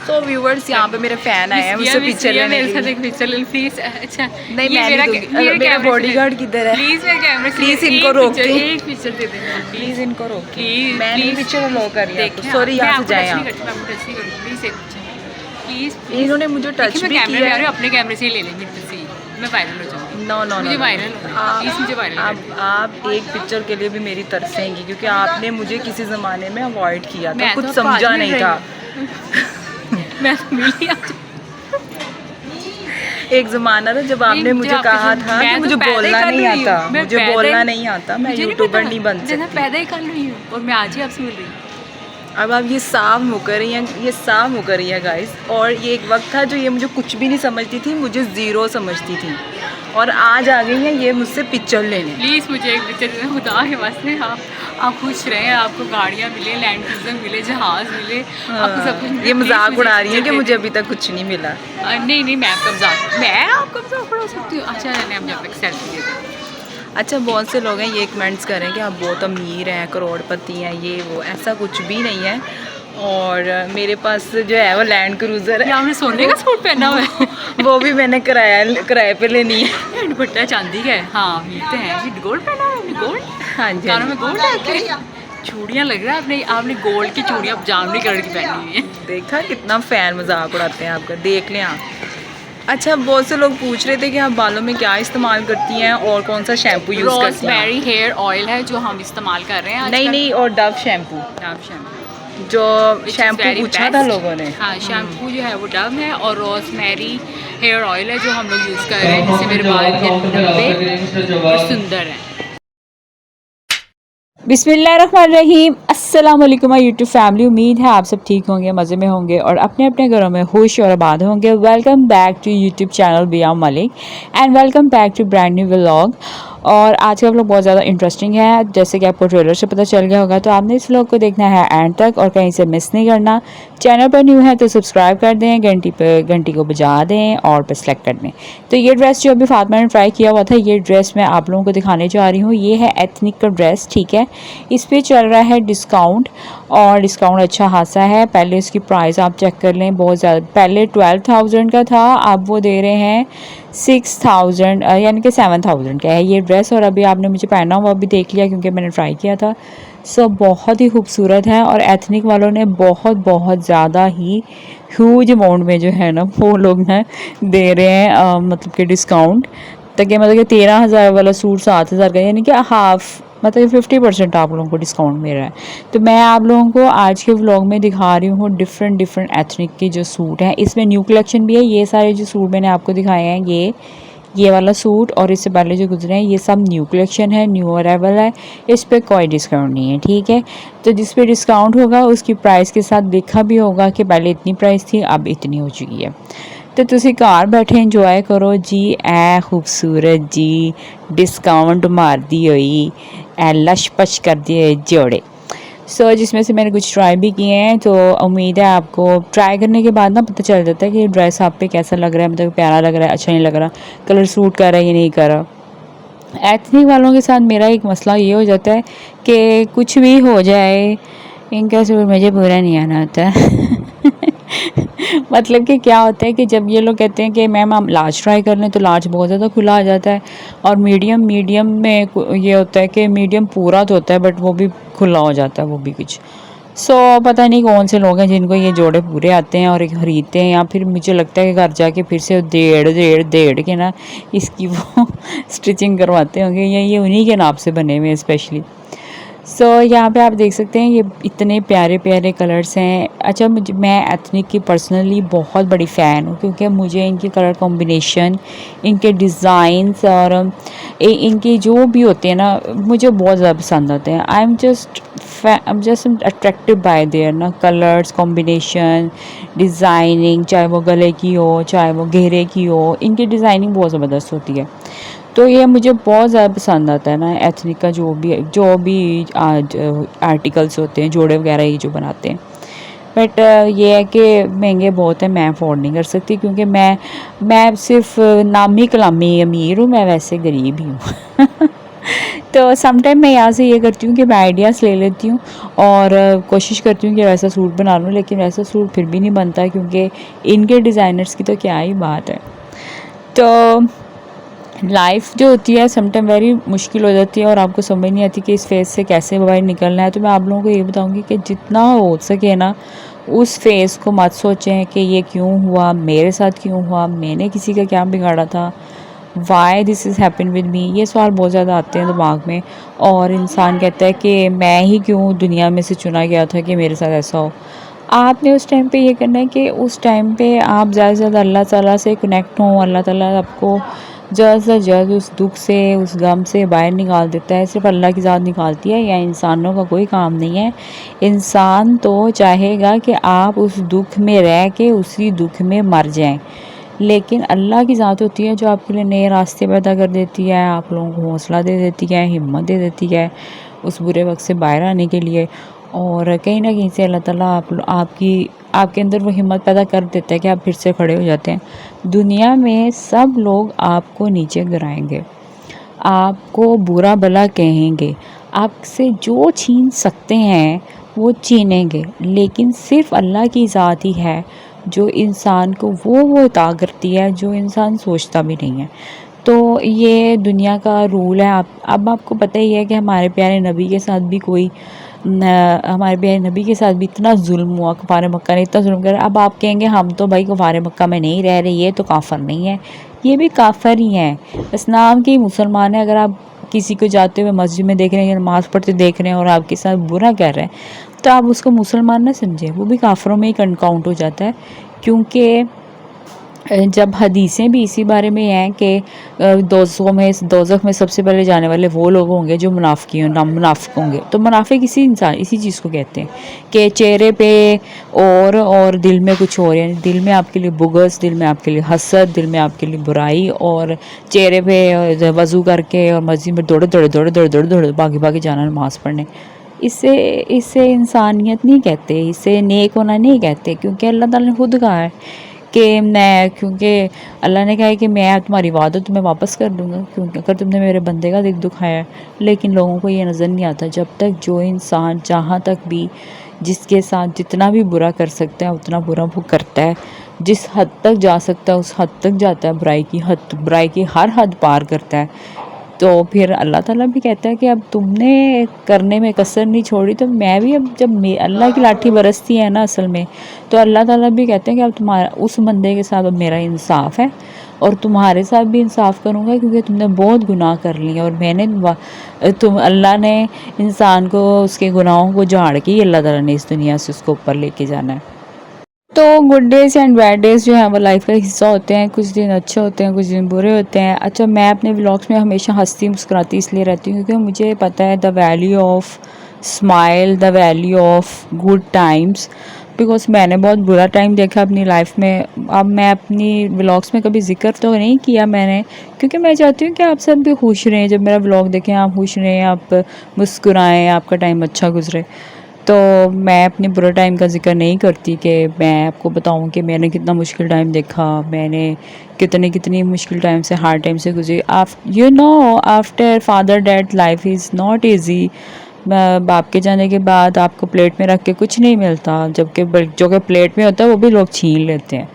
सो viewers यहाँ पे मेरे फैन आए हैं मुझसे पिक्चर लेने के लिए। पिक्चर ले प्लीज। अच्छा नहीं मैं नहीं दूंगी। मेरा बॉडीगार्ड किधर है? प्लीज मेरे कैमरे प्लीज इनको रोकिए, एक पिक्चर दे देना प्लीज इनको रोकिए। प्लीज मैं नहीं पिक्चर अलाउ कर रही हूँ। सॉरी यहाँ से जाए आप। प्लीज एक प्लीज। इन्होंने मुझे टच भी किया है। अपने कैमरे से ही ले लेंगे, मैं वायरल हो जाऊँगी। नो मुझे वायरल मुझे वायरल आप एक पिक्चर के लिए भी मेरी तरसेंगी क्योंकि आपने मुझे किसी ज़माने में अवॉइड किया था, कुछ समझा नहीं था। मैं मिली एक ज़माना था जब आपने मुझे कहा था कि मुझे बोलना नहीं आता, मुझे बोलना नहीं आता, मैं यूट्यूबर नहीं बन सकती। मैं पैदा ही कर रही हूँ और मैं आज ही आपसे मिल रही हूँ। अब आप ये साफ मुकर रही हैं, ये साफ मुकर रही है गाइस। और ये एक वक्त था जो ये मुझे कुछ भी नहीं समझती थी, मुझे ज़ीरो समझती थी, और आज आ गई हैं ये मुझसे पिक्चर लेने। प्लीज़ मुझे एक पिक्चर देना खुदा के वास्ते। आप खुश रहें, आपको गाड़ियाँ मिले, लैंड क्रूज़र मिले, जहाज़ मिले, आपको सब कुछ। ये मजाक उड़ा रही है कि मुझे अभी तक कुछ नहीं मिला। नहीं मैं आपका मजाक उड़ा सकती हूँ। अच्छा हम जब तक सेल्फी देते। अच्छा बहुत से लोग हैं ये कमेंट्स करें कि आप बहुत अमीर हैं, करोड़पति हैं, ये वो, ऐसा कुछ भी नहीं है। और मेरे पास जो है वो लैंड क्रूज़र है। आपने सोने का सूट पहना हुआ है वो भी मैंने किराए पे लेनी है। दुपट्टा चांदी का है। हाँ मिलते हैं। गोल्ड पहना हुआ है? गोल्ड? हाँ जी। कानों में गोल्ड है? चूड़ियाँ लग रहा है आपने गोल्ड की चूड़ियाँ जामुनी कलर की पहनी हुई है। देखा कितना फ़ैन मजाक उड़ाते हैं आपका, देख लें आप। अच्छा बहुत से लोग पूछ रहे थे कि आप बालों में क्या इस्तेमाल करती हैं और कौन सा शैम्पू यूज़ करती हैं? रोज़मेरी हेयर ऑयल है जो हम इस्तेमाल कर रहे हैं। नहीं और डव शैम्पू जो शैम्पू पूछा था लोगों ने। हाँ शैम्पू जो है वो डव है और रोज़मेरी हेयर ऑयल है जो हम लोग यूज़ कर रहे हैं, जिससे मेरे बाल सुंदर हैं। बिस्मिल्लाहिर्रहमानिर्रहीम। अस्सलाम वालेकुम माय यूट्यूब फैमिली। उम्मीद है आप सब ठीक होंगे, मज़े में होंगे और अपने अपने घरों में खुश और आबाद होंगे। Welcome back to YouTube channel Biya Malik and welcome back to brand new vlog. और आज का व्लॉग बहुत ज़्यादा इंटरेस्टिंग है, जैसे कि आपको ट्रेलर से पता चल गया होगा, तो आपने इस व्लॉग को देखना है एंड तक और कहीं से मिस नहीं करना। चैनल पर न्यू है तो सब्सक्राइब कर दें, घंटी को बजा दें और पर सेलेक्ट कर दें। तो ये ड्रेस जो अभी फातिमा ने ट्राई किया हुआ था, ये ड्रेस मैं आप लोगों को दिखाने जा रही हूँ। ये है एथनिक का ड्रेस, ठीक है। इस पर चल रहा है डिस्काउंट और डिस्काउंट अच्छा खासा है। पहले इसकी प्राइस आप चेक कर लें, बहुत ज़्यादा, पहले 12,000 का था, अब वो दे रहे हैं 6,000 यानी कि 7,000 का है ये ड्रेस। और अभी आपने मुझे पहना हुआ भी देख लिया क्योंकि मैंने ट्राई किया था। सो बहुत ही खूबसूरत है और एथनिक वालों ने बहुत ज़्यादा ही ह्यूज अमाउंट में जो है ना वो लोग ना दे रहे हैं मतलब कि डिस्काउंट, ताकि मतलब कि 13,000 वाला सूट 7,000 का, यानी कि हाफ, मतलब 50% आप लोगों को डिस्काउंट मिल रहा है। तो मैं आप लोगों को आज के व्लॉग में दिखा रही हूँ डिफरेंट एथनिक के जो सूट हैं। इसमें न्यू कलेक्शन भी है। ये सारे जो सूट मैंने आपको दिखाए हैं, ये वाला सूट और इससे पहले जो गुजरे हैं, ये सब न्यू कलेक्शन है, न्यू अराइवल है। इस पर कोई डिस्काउंट नहीं है, ठीक है। तो जिस पे डिस्काउंट होगा उसकी प्राइस के साथ देखा भी होगा कि पहले इतनी प्राइस थी, अब इतनी हो चुकी है। तो तुसी घर बैठे इंजॉय करो जी। ए खूबसूरत जी डिस्काउंट मारती हुई, ए लशपश कर दिए जोड़े। सो जिसमें से मैंने कुछ ट्राई भी किए हैं, तो उम्मीद है आपको ट्राई करने के बाद ना पता चल जाता है कि ड्रेस आप पे कैसा लग रहा है, मतलब प्यारा लग रहा है, अच्छा नहीं लग रहा, कलर सूट कर रहा है या नहीं कर रहा। एथनिक वालों के साथ मेरा एक मसला ये हो जाता है कि कुछ भी हो जाए, इनका सूट मुझे पूरा नहीं आना होता मतलब कि क्या होता है कि जब ये लोग कहते हैं कि मैम हम लार्ज ट्राई कर लें, तो लार्ज बहुत ज़्यादा खुला आ जाता है, और मीडियम में ये होता है कि मीडियम पूरा तो होता है बट वो भी खुला हो जाता है, वो भी कुछ। सो पता नहीं कौन से लोग हैं जिनको ये जोड़े पूरे आते हैं और एक ख़रीदते हैं, या फिर मुझे लगता है कि घर जाके फिर से डेढ़ के ना इसकी वो स्टिचिंग करवाते होंगे, या ये उन्हीं के नाप से बने हुए हैं स्पेशली। सो यहाँ पे आप देख सकते हैं ये इतने प्यारे कलर्स हैं। अच्छा मैं एथनिक की पर्सनली बहुत बड़ी फ़ैन हूँ, क्योंकि मुझे इनके कलर कॉम्बिनेशन, इनके डिज़ाइंस और इनके जो भी होते हैं ना, मुझे बहुत ज़्यादा पसंद आते हैं। I am just attractive bye there ना कलर्स कॉम्बिनेशन, डिज़ाइनिंग, चाहे वो गले की हो चाहे वो घेरे की हो, इनकी डिज़ाइनिंग बहुत ज़बरदस्त होती है। तो ये मुझे बहुत ज़्यादा पसंद आता है ना एथनिक का जो भी आज आर्टिकल्स होते हैं, जोड़े वगैरह ये जो बनाते हैं। बट ये है कि महंगे बहुत हैं, मैं अफोर्ड नहीं कर सकती, क्योंकि मैं सिर्फ नामी कलामी अमीर हूँ, मैं वैसे गरीब ही हूँ तो सम टाइम मैं यहाँ से ये करती हूँ कि मैं आइडियाज़ ले लेती हूँ और कोशिश करती हूँ कि वैसा सूट बना लूँ, लेकिन वैसा सूट फिर भी नहीं बनता क्योंकि इनके डिज़ाइनर्स की तो क्या ही बात है। तो लाइफ जो होती है सम टाइम वेरी मुश्किल हो जाती है और आपको समझ नहीं आती कि इस फेज़ से कैसे बाहर निकलना है। तो मैं आप लोगों को ये बताऊँगी कि जितना हो सके ना उस फेज़ को मत सोचें कि ये क्यों हुआ, मेरे साथ क्यों हुआ, मैंने किसी का क्या बिगाड़ा था, why this is happen with me. ये सवाल बहुत ज़्यादा आते हैं दिमाग में और इंसान कहता है कि मैं ही क्यों दुनिया में से चुना गया था कि मेरे साथ ऐसा हो। आपने उस टाइम पे ये करना है कि उस टाइम पे आप ज़्यादा से ज़्यादा अल्लाह ताला से कनेक्ट हों। अल्लाह ताला आपको जल्द से जल्द उस दुख से, उस गम से बाहर निकाल देता है। सिर्फ अल्लाह की ज़ात निकालती है, या इंसानों का कोई काम नहीं है। इंसान तो चाहेगा कि आप उस दुख में रह के उसी दुख में मर जाएं, लेकिन अल्लाह की ज़ात होती है जो आपके लिए नए रास्ते पैदा कर देती है, आप लोगों को हौसला दे देती है, हिम्मत दे देती है उस बुरे वक्त से बाहर आने के लिए। और कहीं ना कहीं से अल्लाह ताला आपके अंदर वो हिम्मत पैदा कर देता है कि आप फिर से खड़े हो जाते हैं। दुनिया में सब लोग आपको नीचे गिराएंगे, आपको बुरा भला कहेंगे, आपसे जो छीन सकते हैं वो छीनेंगे, लेकिन सिर्फ अल्लाह की ज़ात ही है जो इंसान को वो अता करती है जो इंसान सोचता भी नहीं है। तो ये दुनिया का रूल है। अब आपको पता ही है कि हमारे प्यारे नबी के साथ भी हमारे प्यारे नबी के साथ भी इतना जुल्म हुआ, कुफार मक्का ने इतना जुल्म करा। अब आप कहेंगे हम तो भाई कुफार मक्का में नहीं रह रहे, ये तो काफर नहीं है। ये भी काफर ही हैं, बस नाम के मुसलमान है। अगर आप किसी को जाते हुए मस्जिद में देख रहे हैं, नमाज़ पढ़ते देख रहे हैं और आपके साथ बुरा कर रहे हैं, तो आप उसको मुसलमान ना समझें, वो भी काफरों में ही काउंट हो जाता है। क्योंकि जब हदीसें भी इसी बारे में हैं कि दोज़ख में सबसे पहले जाने वाले वो लोग होंगे जो मुनाफिक होंगे। तो मुनाफिक इसी चीज़ को कहते हैं कि चेहरे पे और दिल में कुछ और, यानी दिल में आपके लिए बुग़्ज़, दिल में आपके लिए हसद, दिल में आपके लिए बुराई, और चेहरे पे वज़ू करके और मस्जिद में दौड़े भागे जाना नमाज़ पढ़ने। इसे इंसानियत नहीं कहते, इसे नेक होना नहीं कहते, क्योंकि अल्लाह ताला ने खुद कहा है कि क्योंकि अल्लाह ने कहा है कि मैं तुम्हारी इबादत तुम्हें वापस कर दूंगा, क्योंकि अगर तुमने मेरे बंदे का दिल दुखाया है। लेकिन लोगों को ये नज़र नहीं आता, जब तक जो इंसान जहाँ तक भी जिसके साथ जितना भी बुरा कर सकता है उतना बुरा वो करता है, जिस हद तक जा सकता है उस हद तक जाता है, बुराई की हर हद पार करता है। तो फिर अल्लाह ताला भी कहता है कि अब तुमने करने में कसर नहीं छोड़ी, तो मैं भी अब जब अल्लाह की लाठी बरसती है ना असल में, तो अल्लाह ताला भी कहते हैं कि अब तुम्हारा उस बंदे के साथ अब मेरा इंसाफ है और तुम्हारे साथ भी इंसाफ करूँगा, क्योंकि तुमने बहुत गुनाह कर लिए और अल्लाह ने इंसान को उसके गुनाहों को झाड़ के अल्लाह ताला ने इस दुनिया से उसको ऊपर लेके जाना है। तो good days and bad days जो है वो लाइफ का हिस्सा होते हैं। कुछ दिन अच्छे होते हैं, कुछ दिन बुरे होते हैं। अच्छा, मैं अपने व्लॉग्स में हमेशा हंसती मुस्कुराती इसलिए रहती हूँ क्योंकि मुझे पता है the value of smile, the value of good times. Because मैंने बहुत बुरा टाइम देखा अपनी लाइफ में। अब मैं अपनी व्लॉग्स में कभी जिक्र तो नहीं किया मैंने, क्योंकि मैं चाहती हूँ कि आप सब भी खुश रहें। जब मेरा व्लॉग देखें आप खुश रहें, आप मुस्कुराएँ, आपका टाइम अच्छा गुजरे। तो मैं अपने बुरा टाइम का जिक्र नहीं करती कि मैं आपको बताऊं कि मैंने कितना मुश्किल टाइम देखा, मैंने कितनी मुश्किल टाइम से, हार्ड टाइम से गुजरी। After father death life is not easy. बाप के जाने के बाद आपको प्लेट में रख के कुछ नहीं मिलता, जबकि जो कि प्लेट में होता है वो भी लोग छीन लेते हैं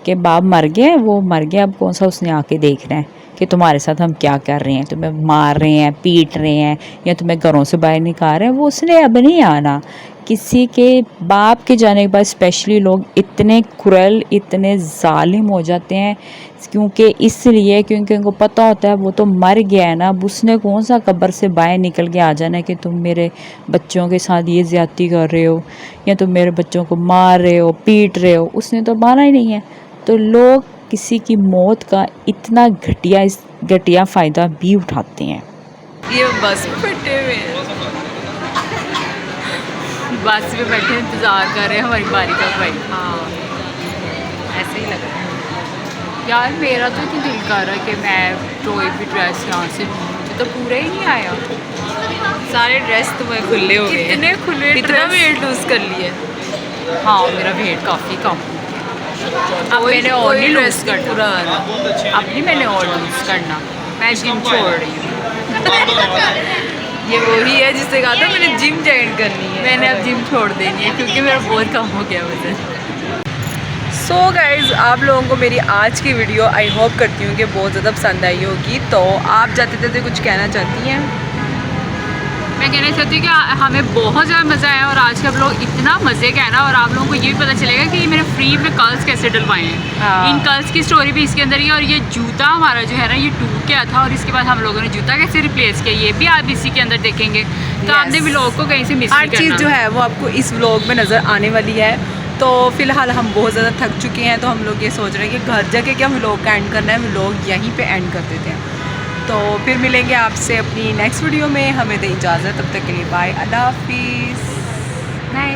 कि बाप मर गया, वो मर गया, अब कौन सा उसने आके देखना है कि तुम्हारे साथ हम क्या कर रहे हैं, तुम्हें मार रहे हैं, पीट रहे हैं, या तुम्हें घरों से बाहर निकाल रहे हैं। वो उसने अब नहीं आना। किसी के बाप के जाने के बाद स्पेशली लोग इतने क्रूएल, इतने जालिम हो जाते हैं, क्योंकि उनको पता होता है वो तो मर गया है ना, अब उसने कौन सा कब्र से बाहर निकल के आ जाना है कि तुम मेरे बच्चों के साथ ये ज़्यादती कर रहे हो या तुम मेरे बच्चों को मार रहे हो, पीट रहे हो। उसने तो माना ही नहीं है। तो लोग किसी की मौत का इतना घटिया फ़ायदा भी उठाते हैं। ये बस में बैठे हुए हैं, बस में बैठे इंतज़ार कर रहे हैं हमारी बारी का। भाई हाँ ऐसे ही लग रहा है। यार मेरा तो इतना दिल कर रहा है कि मैं कोई भी ड्रेस यहाँ से लूँ, मुझे तो पूरा ही नहीं आया। सारे ड्रेस तुम्हें खुले हो गए, इतने खुले, इतना वेट लूज़ कर लिया। हाँ मेरा वेट काफ़ी कम। अब मैंने और नहीं लूज़ करना, अब नहीं मैंने और लूज़ करना, मैं जिम छोड़ रही हूँ। ये वही है जिससे कहा था मैंने जिम ज्वाइन करनी है। मैंने अब जिम छोड़ देनी है क्योंकि मेरा बहुत कम हो गया वजन। सो गाइज़, आप लोगों को मेरी आज की वीडियो आई होप करती हूँ कि बहुत ज़्यादा पसंद आई होगी। तो आप जाते जाते कुछ कहना चाहती हैं? मैं कहना चाहती हूँ कि हमें बहुत ज़्यादा मज़ा आया और आज के आप लोग इतना मज़े का है ना, और आप लोगों को ये भी पता चलेगा कि ये मेरे फ्री में कर्ल्स कैसे डलवाए हैं। हाँ। इन कर्ल्स की स्टोरी भी इसके अंदर ही है। और ये जूता हमारा जो है ना ये टूट गया था और इसके बाद हम लोगों ने जूता कैसे रिप्लेस किया ये भी आप इसी के अंदर देखेंगे। तो आपने व्लॉग को कहीं से मिस हर नहीं करना। चीज़ जो है वो आपको इस व्लॉग में नज़र आने वाली है। तो फ़िलहाल हम बहुत ज़्यादा थक चुके हैं, तो हम लोग ये सोच रहे हैं कि घर जाके क्या व्लॉग का एंड करना है, व्लॉग यहीं पे एंड कर देते हैं। तो फिर मिलेंगे आपसे अपनी नेक्स्ट वीडियो में। हमें दें इजाज़त, तब तक के लिए बाय, अल्लाह हाफिज़। बाय।